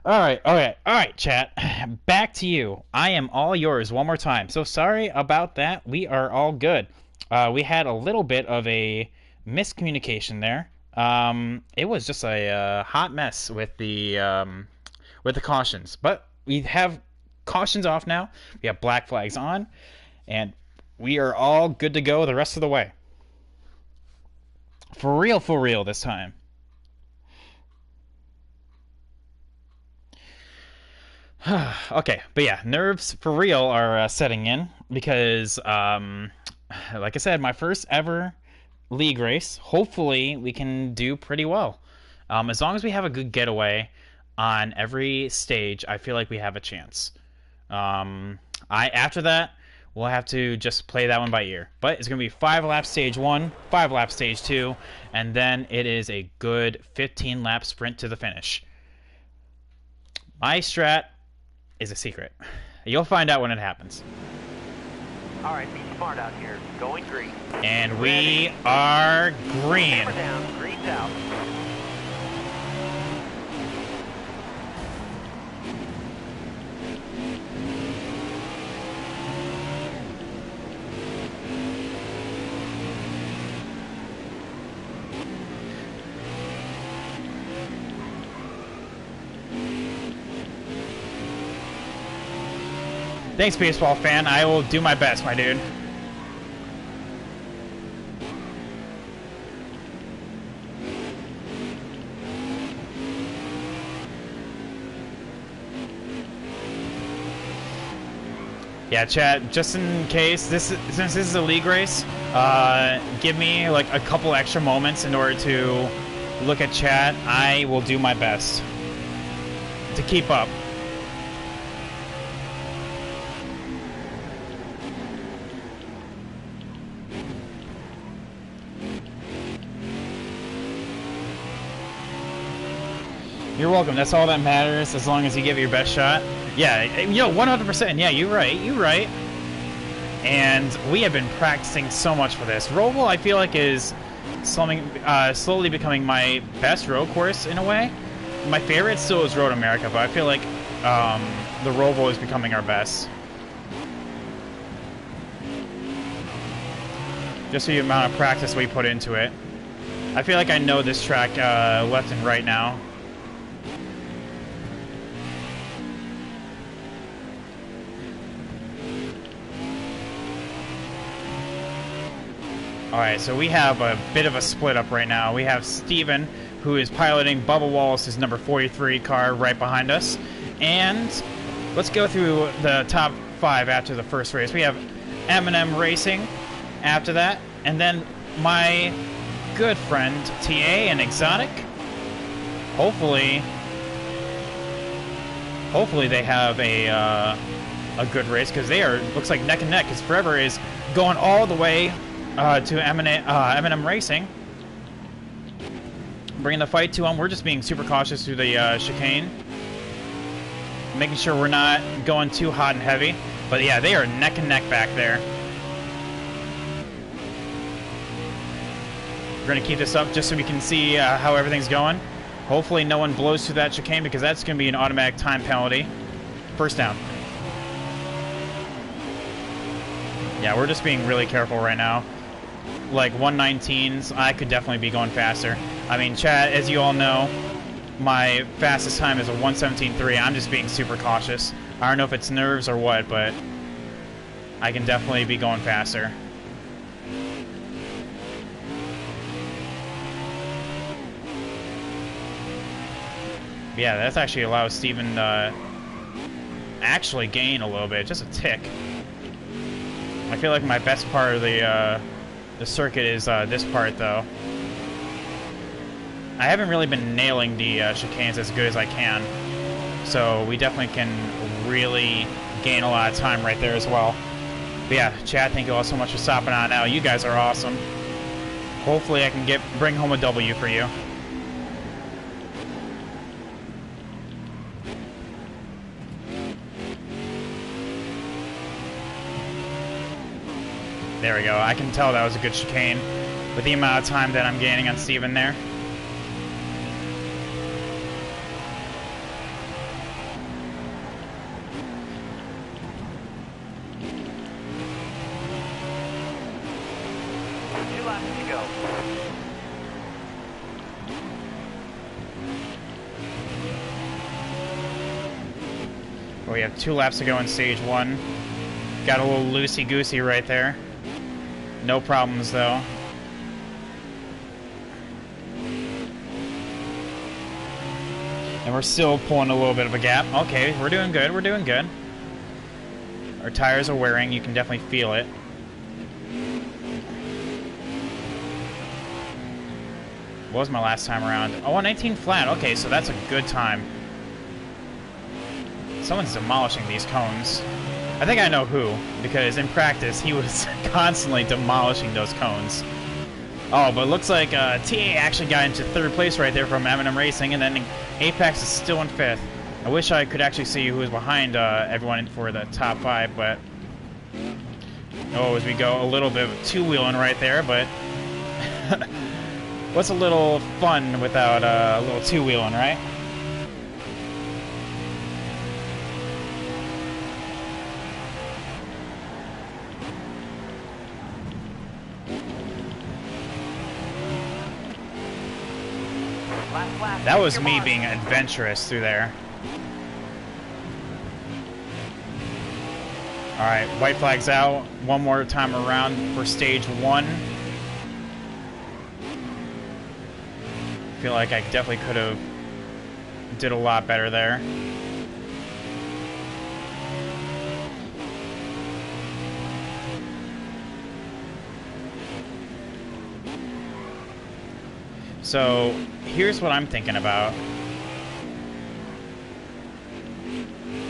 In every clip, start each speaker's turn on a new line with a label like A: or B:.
A: All right, chat. Back to you. I am all yours one more time. So sorry about that. We are all good. We had a little bit of a miscommunication there. It was just a hot mess with the cautions, but we have cautions off now. We have black flags on, and we are all good to go the rest of the way. For real this time. Okay, but yeah, nerves for real are setting in because, like I said, my first ever league race. Hopefully, we can do pretty well. As long as we have a good getaway on every stage, I feel like we have a chance. I after that, we'll have to just play that one by ear. But it's gonna be 5 lap stage 1, 5 lap stage 2, and then it is a good 15 lap sprint to the finish. My strat is a secret. You'll find out when it happens.
B: Alright, be smart out here. Going green.
A: And we are green.
B: Hammer down, green's out.
A: Thanks, baseball fan. I will do my best, my dude. Yeah, chat, just in case, since this is a league race, give me like a couple extra moments in order to look at chat. I will do my best to keep up. You're welcome. That's all that matters, as long as you give it your best shot. Yeah, 100%. Yeah, you're right. You're right. And we have been practicing so much for this. ROVAL, I feel like, is slowly becoming my best road course in a way. My favorite still is Road America, but I feel like the ROVAL is becoming our best. Just the amount of practice we put into it. I feel like I know this track left and right now. Alright, so we have a bit of a split up right now. We have Steven, who is piloting Bubba Wallace's number 43 car right behind us. And let's go through the top 5 after the first race. We have M&M Racing after that. And then my good friend TA and Exotic. Hopefully they have a good race, because they are, looks like neck and neck, because Forever is going all the way to M&M Racing, bringing the fight to them. We're just being super cautious through the chicane, making sure we're not going too hot and heavy. But yeah, they are neck and neck back there. We're going to keep this up just so we can see how everything's going. Hopefully no one blows through that chicane, because that's going to be an automatic time penalty. First down. Yeah, we're just being really careful right now. Like 119s, I could definitely be going faster. I mean, chat, as you all know, my fastest time is a 117.3. I'm just being super cautious. I don't know if it's nerves or what, but I can definitely be going faster. Yeah, that's actually allows Steven to actually gain a little bit, just a tick. I feel like my best part of the circuit is this part, though. I haven't really been nailing the chicanes as good as I can, so we definitely can really gain a lot of time right there as well. But yeah, chat, thank you all so much for stopping on out. You guys are awesome. Hopefully I can bring home a W for you. There we go. I can tell that was a good chicane with the amount of time that I'm gaining on Steven there. We have 2 laps to go in stage 1. Got a little loosey-goosey right there. No problems, though. And we're still pulling a little bit of a gap. Okay, we're doing good, we're doing good. Our tires are wearing, you can definitely feel it. What was my last time around? Oh, 19 flat. Okay, so that's a good time. Someone's demolishing these cones. I think I know who, because in practice he was constantly demolishing those cones. Oh, but it looks like TA actually got into 3rd place right there from M&M Racing, and then Apex is still in 5th. I wish I could actually see who was behind everyone for the top 5, but... Oh, as we go, a little bit of 2-wheeling right there, but... What's a little fun without a little 2-wheeling, right? That was me being adventurous through there. Alright, white flag's out. One more time around for stage 1. Feel like I definitely could have did a lot better there. So here's what I'm thinking about.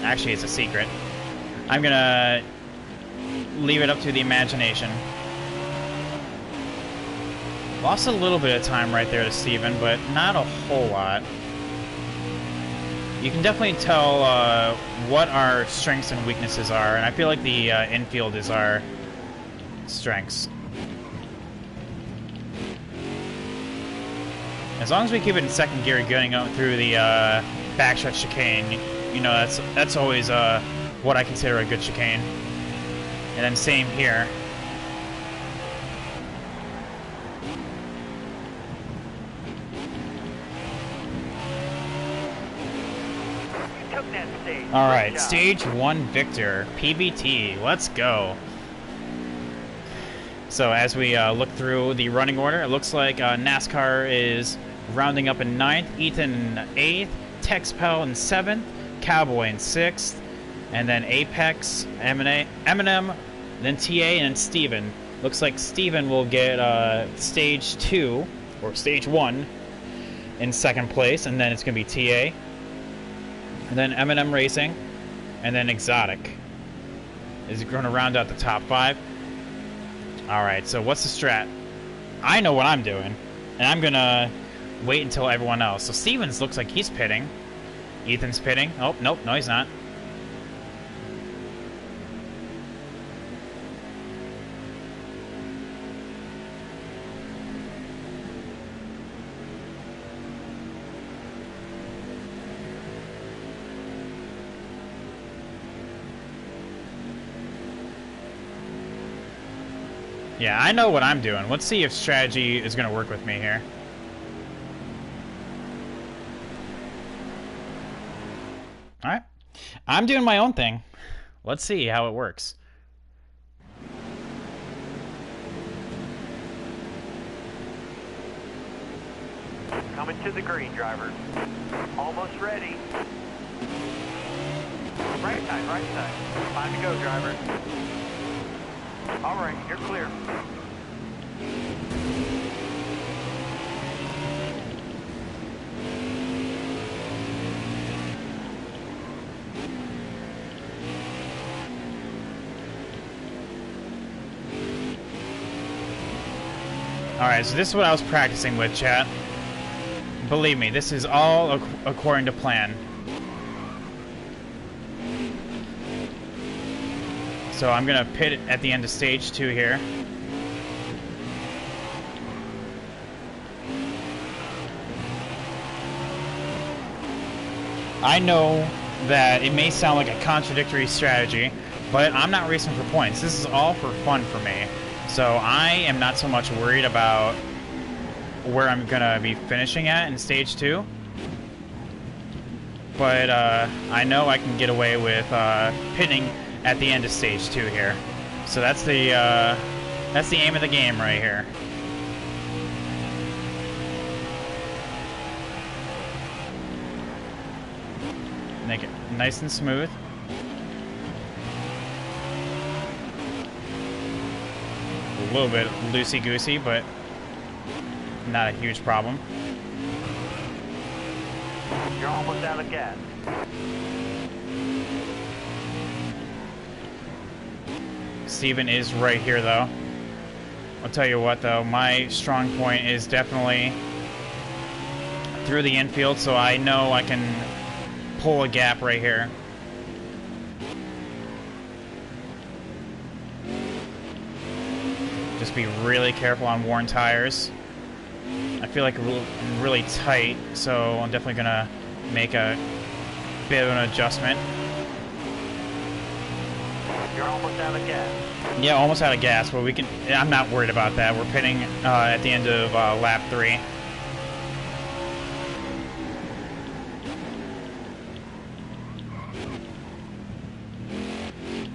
A: Actually, it's a secret. I'm gonna leave it up to the imagination. Lost a little bit of time right there to Steven, but not a whole lot. You can definitely tell what our strengths and weaknesses are, and I feel like the infield is our strengths. As long as we keep it in 2nd gear going up through the backstretch chicane, you know, that's always what I consider a good chicane. And then same here. Alright, stage 1 victor, PBT, let's go. So as we look through the running order, it looks like NASCAR is rounding up in 9th, Ethan in 8th, Texpelt in 7th, Cowboy in 6th, and then Apex, M&M, then TA, and then Steven. Looks like Steven will get stage 2, or stage 1, in 2nd place, and then it's going to be TA. And then M&M Racing, and then Exotic is going to round out the top 5. Alright, so what's the strat? I know what I'm doing, and I'm going to wait until everyone else. So Stevens looks like he's pitting. Ethan's pitting. Oh, nope, no he's not. Yeah, I know what I'm doing. Let's see if strategy is going to work with me here. Alright. I'm doing my own thing. Let's see how it works.
B: Coming to the green, driver. Almost ready. Right side, right side. 5 to go, driver. All right, you're clear.
A: Alright, so this is what I was practicing with, chat. Believe me, this is all according to plan. So I'm going to pit at the end of stage 2 here. I know that it may sound like a contradictory strategy, but I'm not racing for points. This is all for fun for me. So I am not so much worried about where I'm going to be finishing at in stage 2. but I know I can get away with pitting at the end of stage 2 here. So that's the aim of the game right here. Make it nice and smooth. A little bit loosey-goosey, but not a huge problem.
B: You're almost out of gas.
A: Steven is right here, though. I'll tell you what, though, my strong point is definitely through the infield, so I know I can pull a gap right here. Just be really careful on worn tires. I feel like I'm really tight, so I'm definitely gonna make a bit of an adjustment.
B: You're almost out of gas.
A: Yeah, almost out of gas, but we can. I'm not worried about that. We're pitting at the end of lap 3.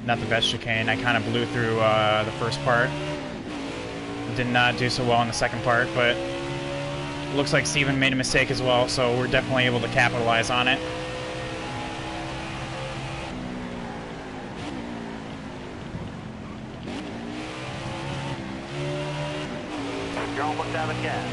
A: Not the best chicane. I kind of blew through the first part. Did not do so well in the second part, but looks like Steven made a mistake as well, so we're definitely able to capitalize on it.
B: You're almost out of gas.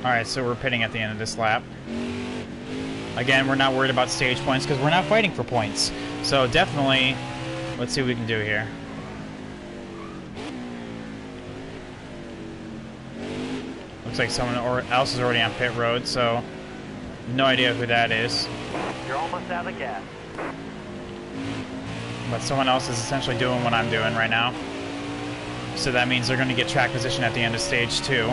A: Alright, so we're pitting at the end of this lap. Again, we're not worried about stage points because we're not fighting for points. So definitely, let's see what we can do here. Looks like someone else is already on pit road, so no idea who that is.
B: You're almost out of gas.
A: But someone else is essentially doing what I'm doing right now. So that means they're going to get track position at the end of stage 2.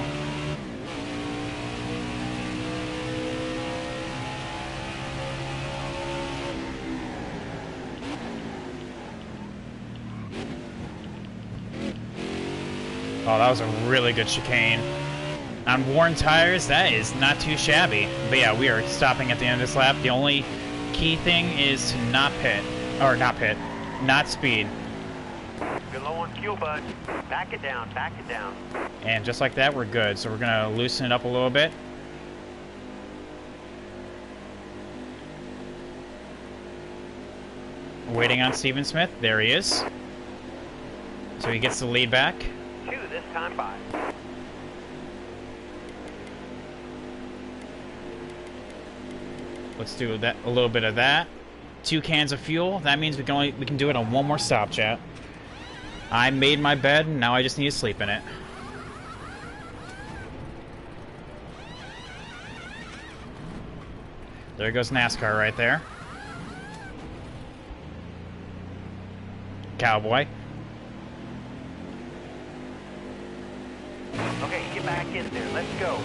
A: Oh, that was a really good chicane. On worn tires, that is not too shabby. But yeah, we are stopping at the end of this lap. The only key thing is to not pit. Or not pit. Not speed.
B: You're low on fuel, bud. Back it down, back it down.
A: And just like that, we're good. So we're going to loosen it up a little bit. Waiting on Steven Smith. There he is. So he gets the lead back.
B: 2 this time by.
A: Let's do that. A little bit of that. 2 cans of fuel. That means we can do it on one more stop, chat. I made my bed, and now I just need to sleep in it. There goes NASCAR right there. Cowboy.
B: Okay, get back in there. Let's go.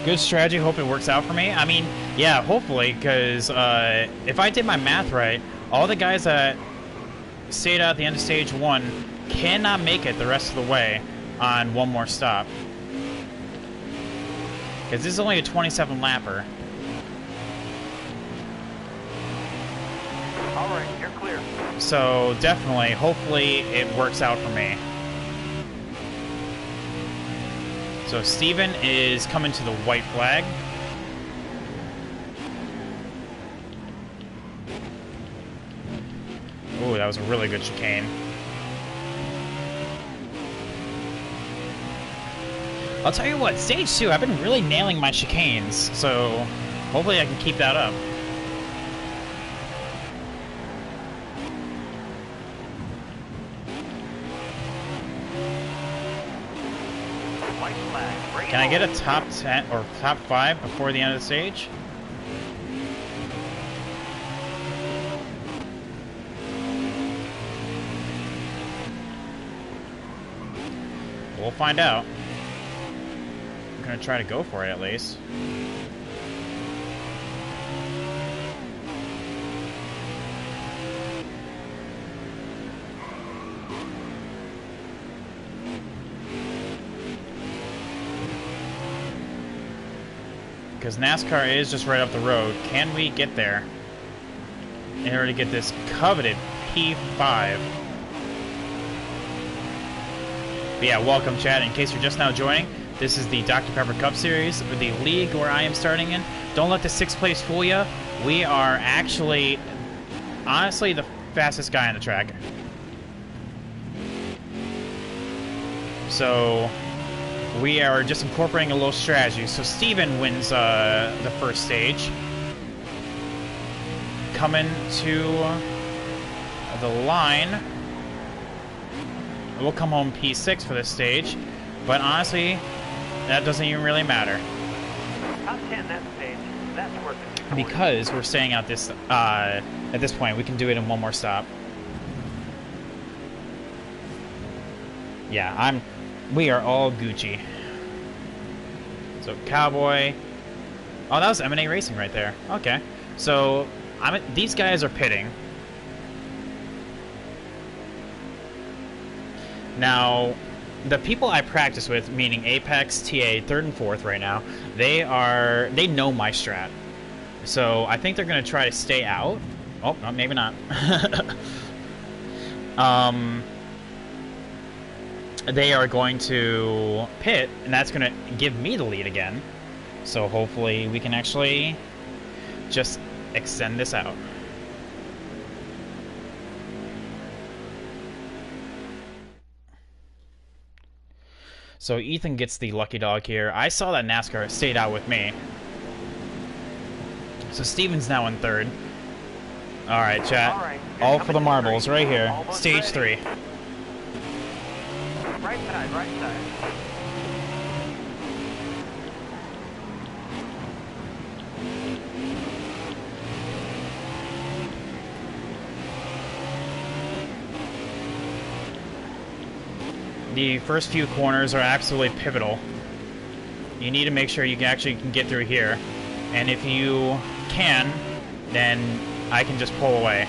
A: Good strategy. Hope it works out for me. I mean, yeah, hopefully, because if I did my math right, all the guys that stayed out at the end of stage 1 cannot make it the rest of the way on one more stop. Because this is only a 27 lapper.
B: Alright, you're clear.
A: So definitely, hopefully it works out for me. So Steven is coming to the white flag. Ooh, that was a really good chicane. I'll tell you what, stage 2, I've been really nailing my chicanes, so hopefully I can keep that up.
B: White flag. Bring
A: Can I
B: it
A: get a
B: home.
A: top 10 or top 5 before the end of the stage? we'll find out. I'm gonna try to go for it at least. Because NASCAR is just right up the road. Can we get there in order to get this coveted P5? But yeah, welcome, chat. In case you're just now joining, this is the Dr. Pepper Cup Series, or the league where I am starting in. Don't let the 6th place fool you. We are actually, honestly, the fastest guy on the track. So we are just incorporating a little strategy. So Steven wins the first stage. Coming to the line. We'll come home P6 for this stage. But honestly, that doesn't even really matter.
B: Top 10 that stage. That's worth it.
A: Because we're staying out this at this point. We can do it in one more stop. Yeah, we are all Gucci. So Cowboy. Oh, that was M&A Racing right there. Okay. So these guys are pitting. Now, the people I practice with, meaning Apex, TA, 3rd and 4th right now, they know my strat. So I think they're gonna try to stay out. Oh, no, maybe not. They are going to pit, and that's going to give me the lead again. So hopefully we can actually just extend this out. So Ethan gets the lucky dog here. I saw that NASCAR stayed out with me. So Steven's now in 3rd. All right, chat. All for the marbles right here. Stage 3.
B: Right side, right side.
A: The first few corners are absolutely pivotal. You need to make sure you can get through here. And if you can, then I can just pull away.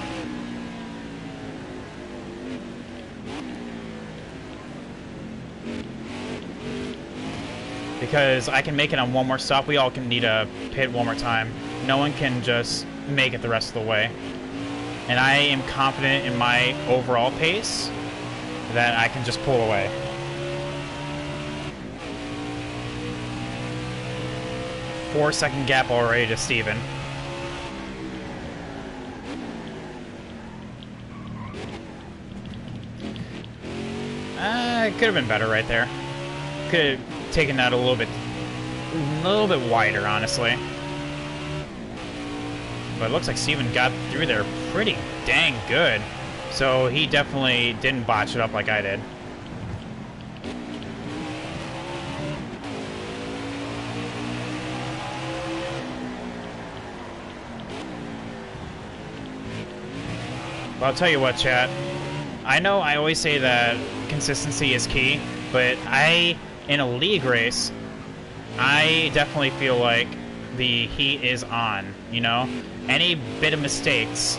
A: Because I can make it on one more stop. We all can need a pit one more time. No one can just make it the rest of the way. And I am confident in my overall pace that I can just pull away. Four-second gap already to Steven. It could have been better right there. Could have taken that a little bit wider, honestly. But it looks like Steven got through there pretty dang good. So he definitely didn't botch it up like I did. But I'll tell you what, chat. I know I always say that consistency is key, but in a league race, I definitely feel like the heat is on, you know? Any bit of mistakes,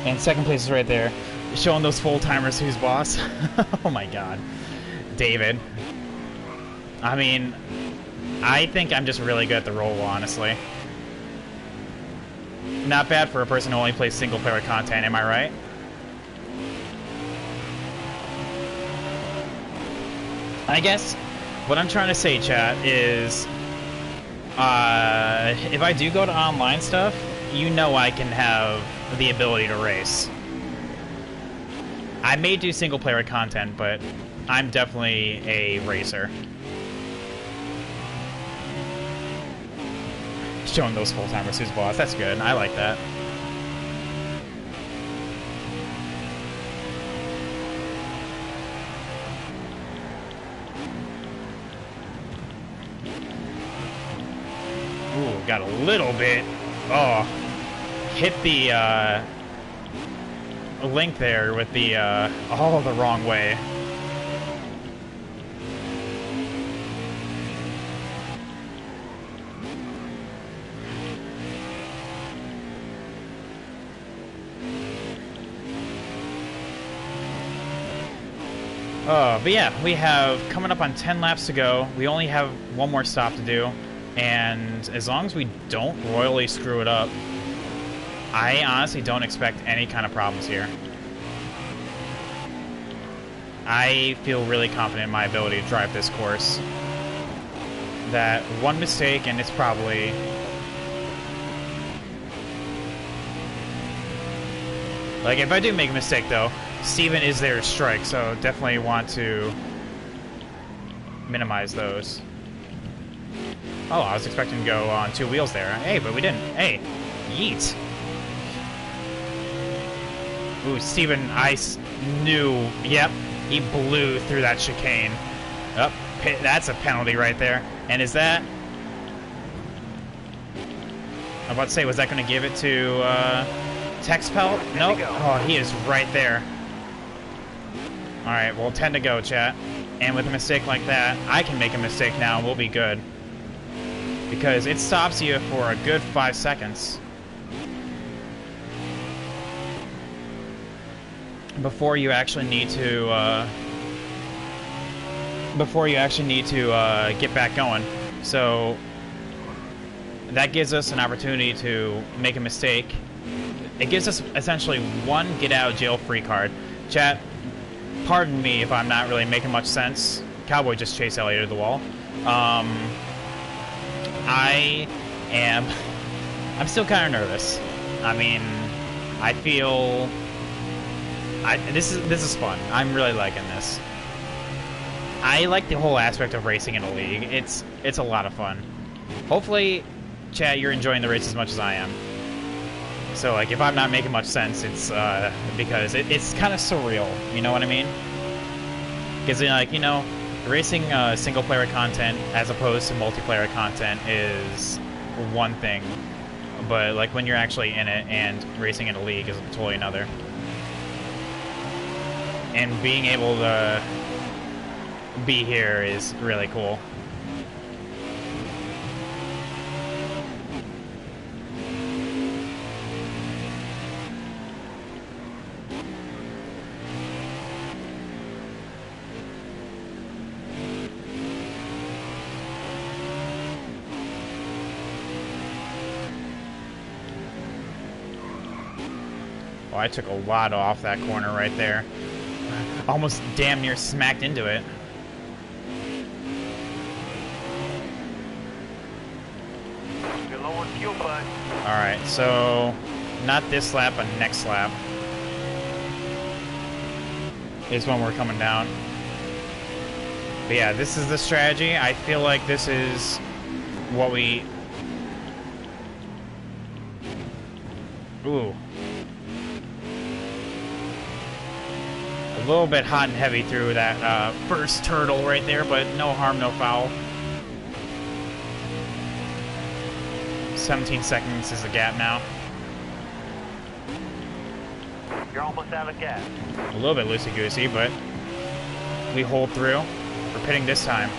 A: and second place is right there, showing those full-timers who's boss. Oh my god. David. I mean, I think I'm just really good at the ROVAL, honestly. Not bad for a person who only plays single-player content, am I right? I guess what I'm trying to say, chat, is if I do go to online stuff, you know I can have the ability to race. I may do single-player content, but I'm definitely a racer. Showing those full-timers who's boss. That's good. I like that. Ooh, got a little bit. Oh, hit the link there with the all the wrong way. But yeah, we have coming up on 10 laps to go. We only have one more stop to do. And as long as we don't royally screw it up, I honestly don't expect any kind of problems here. I feel really confident in my ability to drive this course. That one mistake and it's probably... Like, if I do make a mistake, though, Steven is there to strike, so definitely want to minimize those. Oh, I was expecting to go on 2 wheels there. Hey, but we didn't. Hey, yeet. Ooh, Steven, I knew. Yep, he blew through that chicane. Oh, that's a penalty right there. And is that... I'm about to say, was that going to give it to Texpelt? Nope. Oh, he is right there. Alright, well, 10 to go, chat. And with a mistake like that, I can make a mistake now and we'll be good. Because it stops you for a good 5 seconds. Before you actually need to, get back going. So, that gives us an opportunity to make a mistake. It gives us essentially one get-out-of-jail-free card. Chat, pardon me if I'm not really making much sense. Cowboy just chased Elliot to the wall. I'm still kind of nervous. I mean, I feel... This is fun. I'm really liking this. I like the whole aspect of racing in a league. It's a lot of fun. Hopefully, chat, you're enjoying the race as much as I am. So, like, if I'm not making much sense, it's because it's kind of surreal. You know what I mean? Because, like, you know, racing single-player content as opposed to multiplayer content is one thing. But, like, when you're actually in it and racing in a league is totally another. And being able to be here is really cool. Oh, I took a lot off that corner right there. Almost damn near smacked into it.
B: You're low on fuel, bud.
A: Alright, so not this lap, but next lap is when we're coming down. But yeah, this is the strategy. I feel like this is what we... Ooh. A little bit hot and heavy through that first turtle right there, but no harm, no foul. 17 seconds is the gap now.
B: You're almost out of gas.
A: A little bit loosey-goosey, but we hold through. We're pitting this time.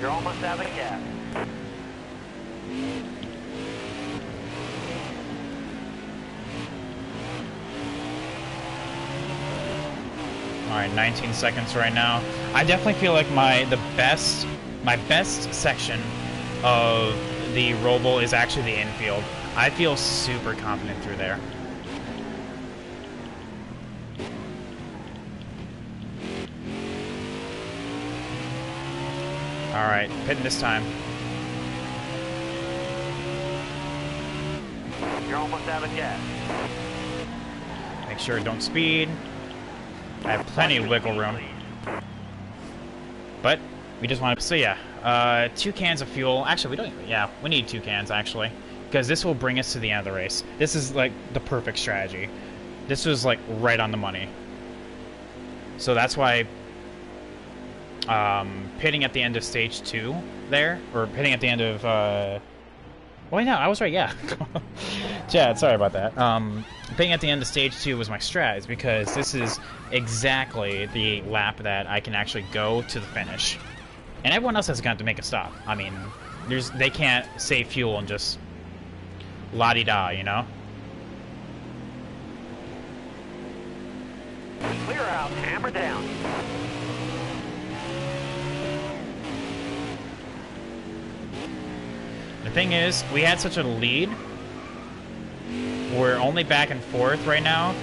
B: You're almost out of gas.
A: Alright, 19 seconds right now. I definitely feel like my best section of the ROVAL is actually the infield. I feel super confident through there. Alright, pitting this time.
B: You're almost out of gas.
A: Make sure don't speed. I have plenty of wiggle room. But we just want to... So yeah, 2 cans of fuel. Actually, we don't even... Yeah, we need 2 cans, actually. Because this will bring us to the end of the race. This is, like, the perfect strategy. This was, like, right on the money. So that's why pitting at the end of stage 2 there, or pitting at the end of, wait, no, I was right, yeah. Chad, sorry about that. Pitting at the end of stage 2 was my strat, is because this is exactly the lap that I can actually go to the finish. And everyone else has got to make a stop. I mean, they can't save fuel and just la-di-da, you know?
B: Clear out, hammer down.
A: The thing is, we had such a lead. We're only back and forth right now,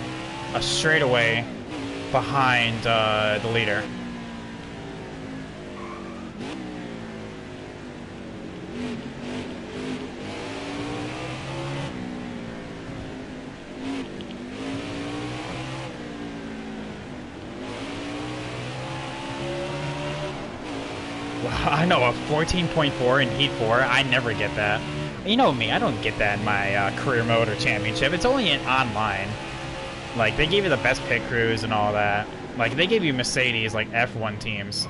A: a straightaway behind the leader. I know, a 14.4 in Heat 4, I never get that. You know me, I don't get that in my career mode or championship. It's only in online. Like, they gave you the best pit crews and all that. Like, they gave you Mercedes, like, F1 teams.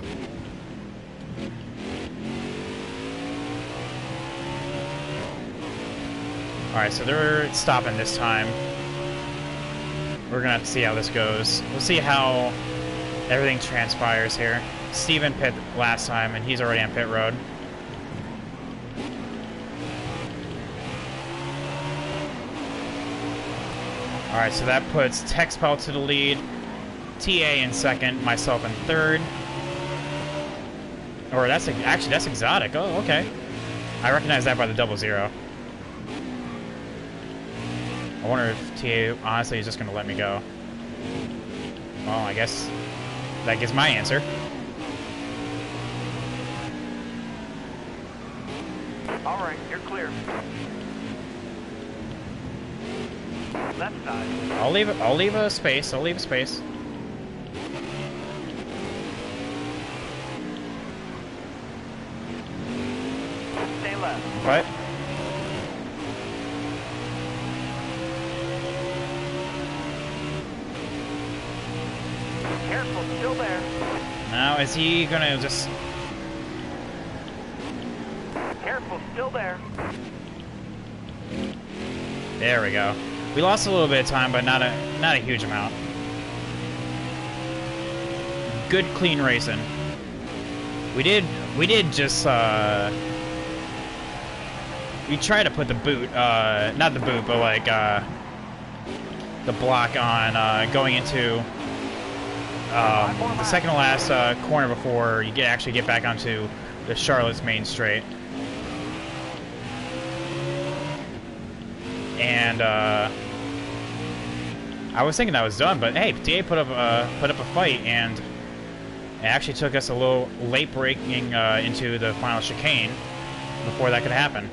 A: Alright, so they're stopping this time. We're gonna have to see how this goes. We'll see how everything transpires here. Steven pit last time, and he's already on pit road. Alright, so that puts Texpelt to the lead, TA in second, myself in third. Or that's actually that's exotic. Oh, okay. I recognize that by the 00. I wonder if TA honestly is just gonna let me go. Well, I guess that gives my answer.
B: All right, you're clear. Left side.
A: I'll leave a space. I'll leave a space.
B: Stay left.
A: What?
B: Careful, still there.
A: Now, is he gonna just...
B: Careful, still there.
A: There we go. We lost a little bit of time, but not a huge amount. Good, clean racing. We did just we tried to put the boot, not the boot, but like the block on going into the second to last corner before you actually get back onto the Charlotte's main straight. And I was thinking that was done, but hey, TA put up a fight, and it actually took us a little late braking into the final chicane before that could happen.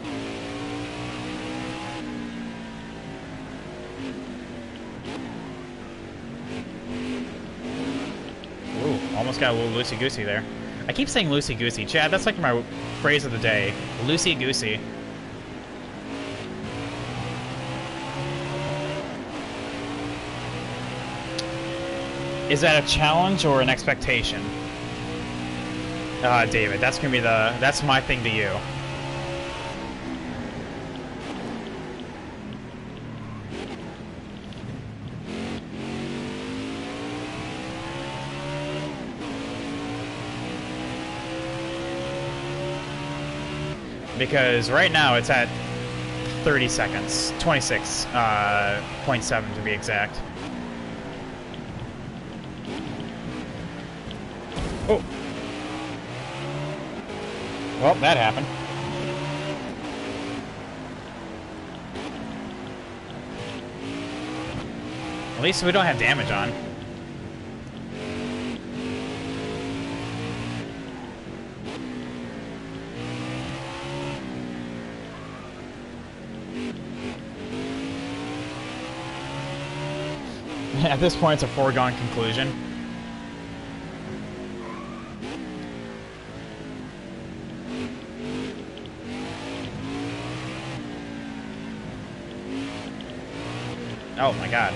A: Ooh, almost got a little loosey-goosey there. I keep saying loosey-goosey. Chad, that's like my phrase of the day. Loosey-goosey. Is that a challenge or an expectation? David, that's gonna be that's my thing to you. Because right now it's at 30 seconds, 26.7 to be exact. Oh. Well, that happened. At least we don't have damage on. At this point, it's a foregone conclusion. Oh my god.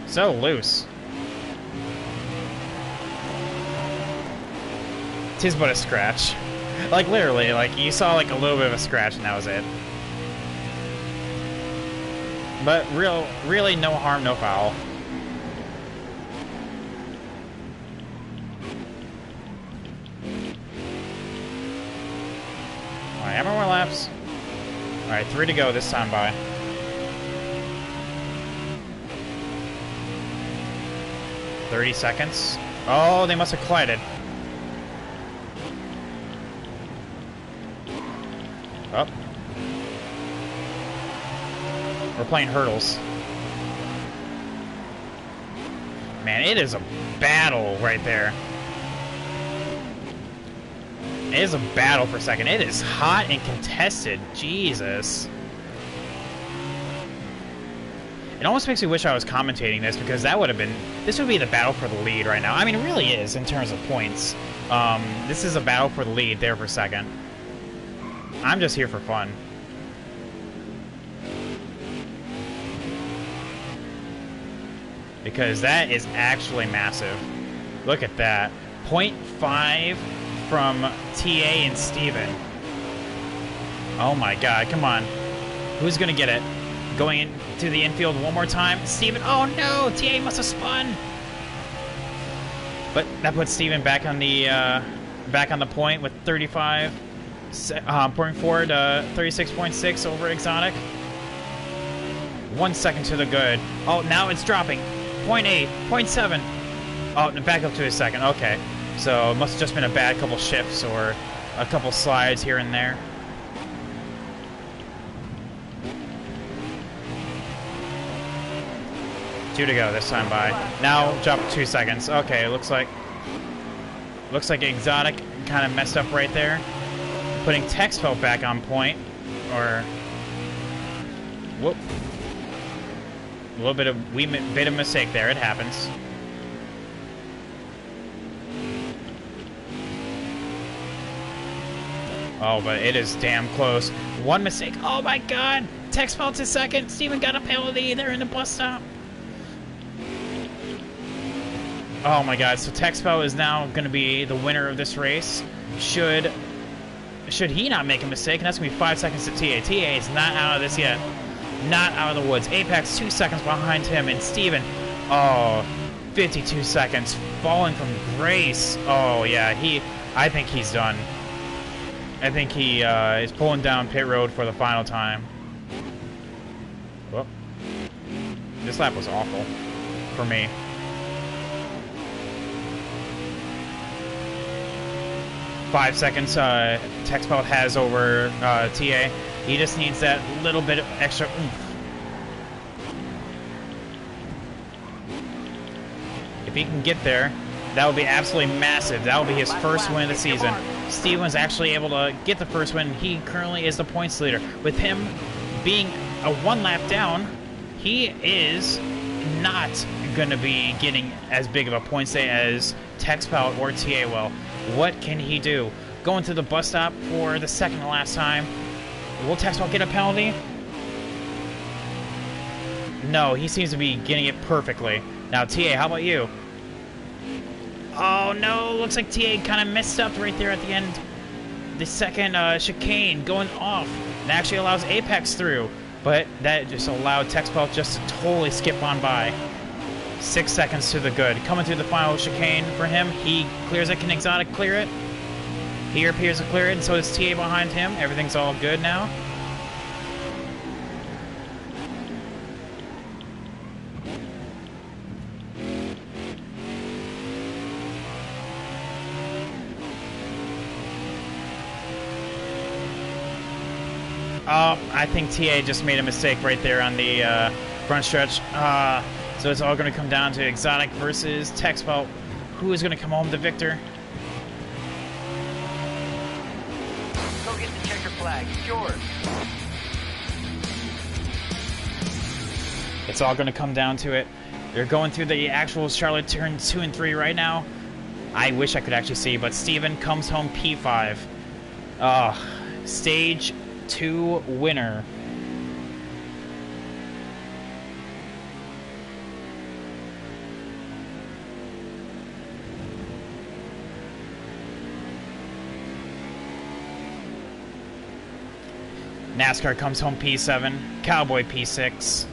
A: So loose. 'Tis but a scratch. Like, literally, like, you saw, like, a little bit of a scratch, and that was it. But really, no harm, no foul. Alright, how many more laps? Alright, 3 to go this time by. $30 seconds. Oh, they must have collided. Oh. We're playing hurdles. Man, it is a battle right there. It is a battle for a second. It is hot and contested. Jesus. It almost makes me wish I was commentating this, because that would have been... This would be the battle for the lead right now. I mean, it really is in terms of points. This is a battle for the lead there for a second. I'm just here for fun. Because that is actually massive. Look at that. 0.5 from TA and Steven. Oh my god, come on. Who's gonna get it? Going into the infield one more time. Steven, oh no! TA must have spun! But that puts Steven back on the point with 35. Point forward to 36.6 over Exotic. 1 second to the good. Oh, now it's dropping. 0.8, 0.7. Oh, back up to a second. Okay. So it must have just been a bad couple shifts or a couple slides here and there. Two to go this time by. Now drop 2 seconds. Okay, looks like Exotic kind of messed up right there. Putting Texpelt back on point, or whoop, a little bit of mistake there. It happens. Oh, but it is damn close. One mistake. Oh my God! Texpelt's is second. Steven got a penalty. They're in the bus stop. Oh my God! So Texpelt is now going to be the winner of this race. Should he not make a mistake, and that's going to be 5 seconds to TA. TA is not out of this yet. Not out of the woods. Apex 2 seconds behind him, and Steven, oh, 52 seconds. Falling from grace. Oh, yeah, I think he's done. I think he is pulling down pit road for the final time. Well, this lap was awful for me. Five seconds Texpelt has over TA. He just needs that little bit of extra oomph. If he can get there, that would be absolutely massive. That would be his first win of the season. Steven's actually able to get the first win. He currently is the points leader. With him being a 1 lap down, he is not going to be getting as big of a points day as Texpelt or TA will. What can he do? Going to the bus stop for the second to last time. Will Texpelt get a penalty? No, he seems to be getting it perfectly. Now, TA, how about you? Oh, no, looks like TA kind of messed up right there at the end. The second chicane going off. It actually allows Apex through, but that just allowed Texpelt just to totally skip on by. 6 seconds to the good. Coming through the final chicane for him. He clears it. Can Exotic clear it? He appears to clear it, and so does TA behind him. Everything's all good now. I think TA just made a mistake right there on the front stretch. So it's all going to come down to Exotic versus Texpelt. Who is going to come home the victor?
B: Go get the checker flag. It's yours.
A: It's all going to come down to it. They're going through the actual Charlotte turn 2 and 3 right now. I wish I could actually see, but Steven comes home P5. Stage 2 winner. NASCAR comes home P7. Cowboy P6.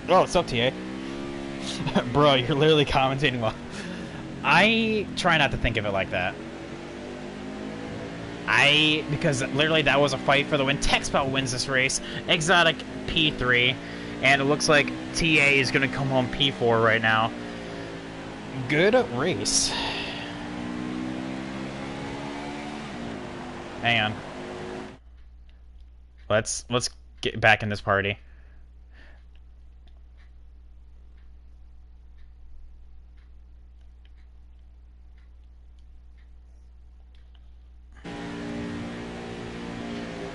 A: Oh, what's up, TA? Bro, you're literally commentating well. I try not to think of it like that. Because literally that was a fight for the win. Texpelt wins this race. Exotic P3. And it looks like TA is going to come home P4 right now. Good race. Hang on. Let's get back in this party.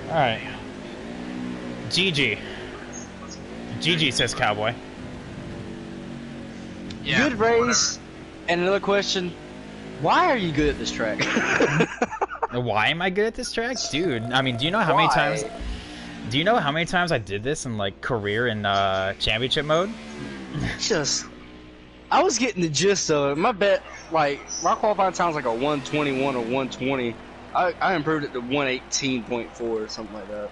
A: Alright. GG. GG, says Cowboy.
C: Yeah,
D: good race. Whatever. And another question, why are you good at this track?
A: Why am I good at this track? Dude, I mean, do you know how many times... Do you know how many times I did this in, like, career and championship mode?
D: I was getting the gist of it. My bet, like, my qualifying time was like a 121 or 120. I improved it to 118.4 or something like that.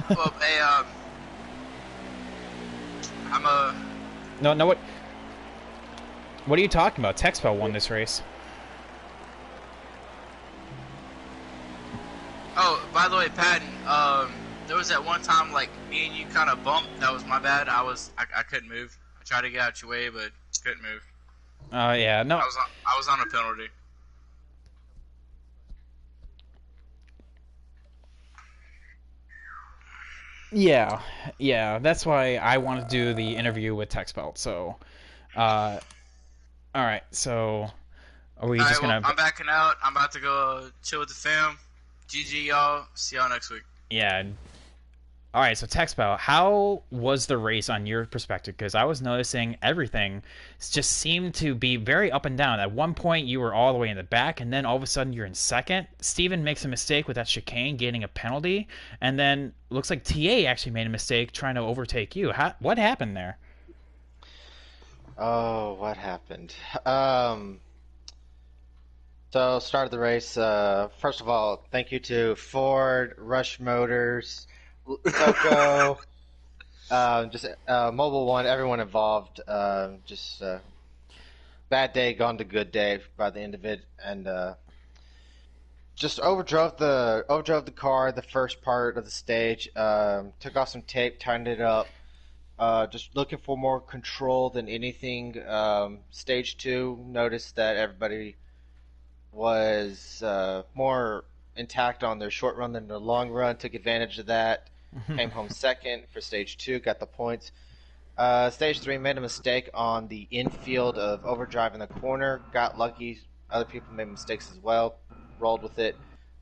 C: Well, hey, I'm a...
A: No, what... What are you talking about? Texpelt won this race.
C: Oh, by the way, Patton, there was that one time, like, me and you kind of bumped. That was my bad. I couldn't move. I tried to get out your way, but couldn't move.
A: Yeah, no.
C: I was on a penalty.
A: Yeah, that's why I want to do the interview with Texpelt, so, alright, so, are we just gonna...
C: I'm backing out, I'm about to go chill with the fam, GG y'all, see y'all next week.
A: Yeah, alright, so Texpelt, how was the race on your perspective? Because I was noticing everything just seemed to be very up and down. At one point, you were all the way in the back, and then all of a sudden, you're in second. Steven makes a mistake with that chicane, getting a penalty, and then looks like TA actually made a mistake trying to overtake you. What happened there?
E: Oh, what happened? So, start of the race. First of all, thank you to Ford, Rush Motors, Coco, just Mobile One, everyone involved. Just bad day gone to good day by the end of it, and just overdrove the car the first part of the stage. Took off some tape, tightened it up. Just looking for more control than anything. Stage 2, noticed that everybody was more intact on their short run than their long run. Took advantage of that. Came home second for stage 2, got the points. Stage 3, made a mistake on the infield of overdriving the corner. Got lucky. Other people made mistakes as well. Rolled with it.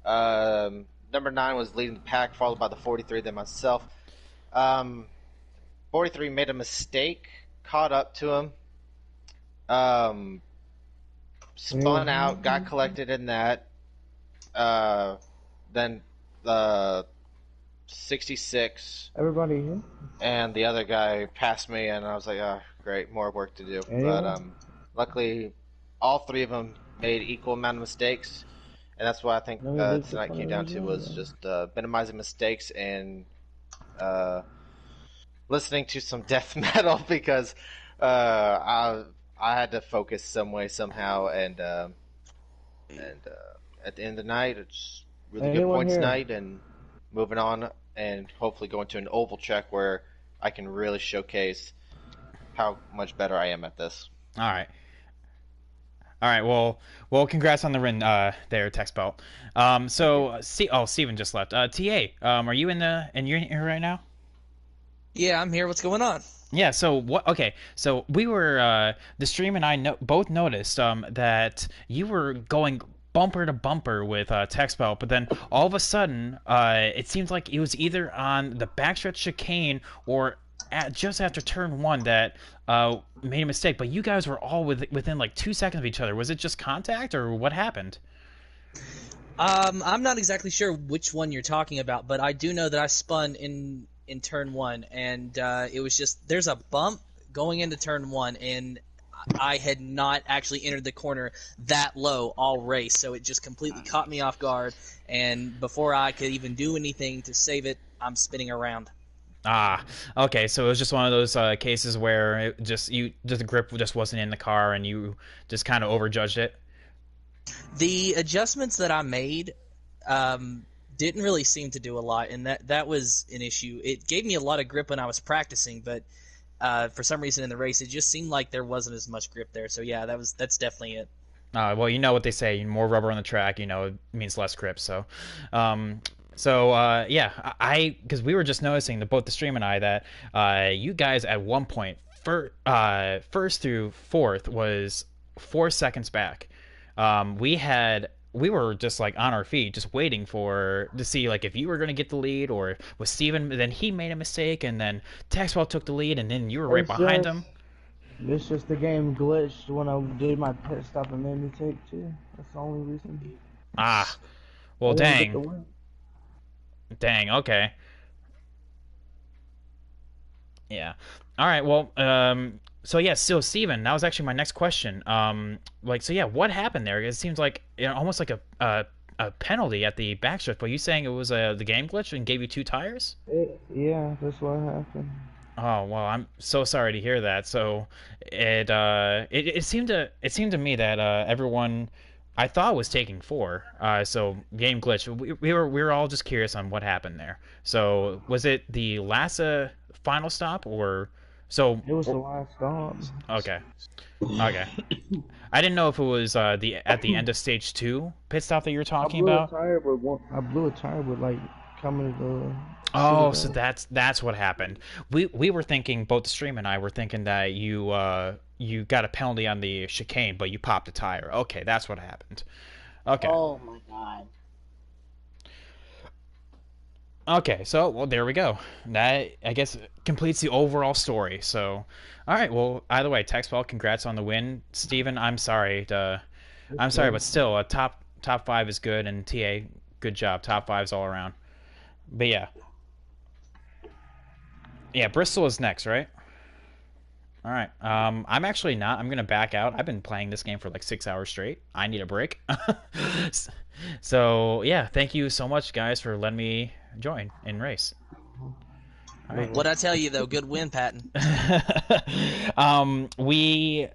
E: Number 9 was leading the pack, followed by the 43, then myself. 43 made a mistake, caught up to him. Spun out, got collected in that. Then 66.
F: Everybody here?
E: And the other guy passed me, and I was like, oh, great, more work to do. But luckily, all 3 of them made equal amount of mistakes, and that's what I think tonight came down to, was just minimizing mistakes and listening to some death metal, because I had to focus some way, somehow, and at the end of the night, it's really good points night, and moving on, and hopefully going to an oval check where I can really showcase how much better I am at this.
A: All right. Well, congrats on the win there, Texpelt. Steven just left. TA, are you you're in here right now?
G: Yeah, I'm here. What's going on?
A: Yeah, so what? Okay, so we were the stream and I both noticed that you were going bumper to bumper with Texpelt, but then all of a sudden it seems like it was either on the backstretch chicane or just after turn 1 that made a mistake. But you guys were all within like 2 seconds of each other. Was it just contact, or what happened?
G: I'm not exactly sure which one you're talking about, but I do know that I spun in turn 1, and it was just, there's a bump going into turn 1, and I had not actually entered the corner that low all race, so it just completely caught me off guard. And before I could even do anything to save it, I'm spinning around.
A: Ah, okay. So it was just one of those cases where the grip just wasn't in the car, and you just kind of overjudged it.
G: The adjustments that I made didn't really seem to do a lot, and that was an issue. It gave me a lot of grip when I was practicing, but for some reason in the race, it just seemed like there wasn't as much grip there. So yeah, that's definitely it.
A: Well, you know what they say: more rubber on the track, it means less grip. So, yeah, because we were just noticing both the stream and I that you guys at one point first through fourth was 4 seconds back. We were just like on our feet, just waiting to see like if you were going to get the lead or was Steven. Then he made a mistake, and then Texpelt took the lead, and then you were right behind him.
F: It's just the game glitched when I did my pit stop and made me take two. That's the only reason.
A: Ah, well, dang. Okay. Yeah. All right. Well, so yeah, so Steven, that was actually my next question. So yeah, what happened there? It seems like almost like a penalty at the backstretch. But you saying it was the game glitch and gave you two tires?
F: Yeah, that's what happened.
A: Oh well, I'm so sorry to hear that. So it seemed to me that everyone I thought was taking four. So game glitch. We were all just curious on what happened there. So was it the last final stop or so?
F: It was the last stop.
A: Okay. I didn't know if it was at the end of stage 2 pit stop that you were talking about.
F: I blew a tire with like coming to the.
A: Oh, so that's what happened. We were thinking, both the stream and I were thinking that you got a penalty on the chicane, but you popped a tire. Okay, that's what happened. Okay.
H: Oh my god.
A: Okay, so well there we go. That I guess completes the overall story. So, all right. Well, either way, Texpelt, congrats on the win. Steven, I'm sorry. But still, a top 5 is good, and TA, good job. Top 5s all around. But yeah. Yeah, Bristol is next, right? All right. I'm actually not. I'm gonna back out. I've been playing this game for like 6 hours straight. I need a break. So yeah, thank you so much, guys, for letting me join in race. All right.
G: What'd I tell you though? Good win, Patton.
A: We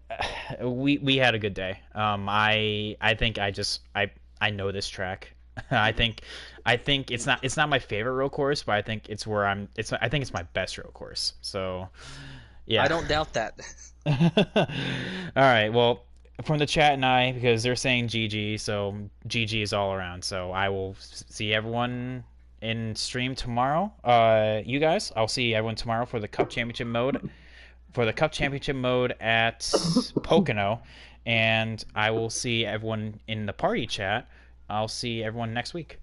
A: had a good day. I think I know this track. I think it's not my favorite road course, but I think it's where I think it's my best road course. So, yeah.
G: I don't doubt that.
A: All right. Well, from the chat and I, because they're saying GG, so GG is all around. So I will see everyone in stream tomorrow. You guys, I'll see everyone tomorrow for the Cup Championship mode. For the Cup Championship mode at Pocono, and I will see everyone in the party chat. I'll see everyone next week.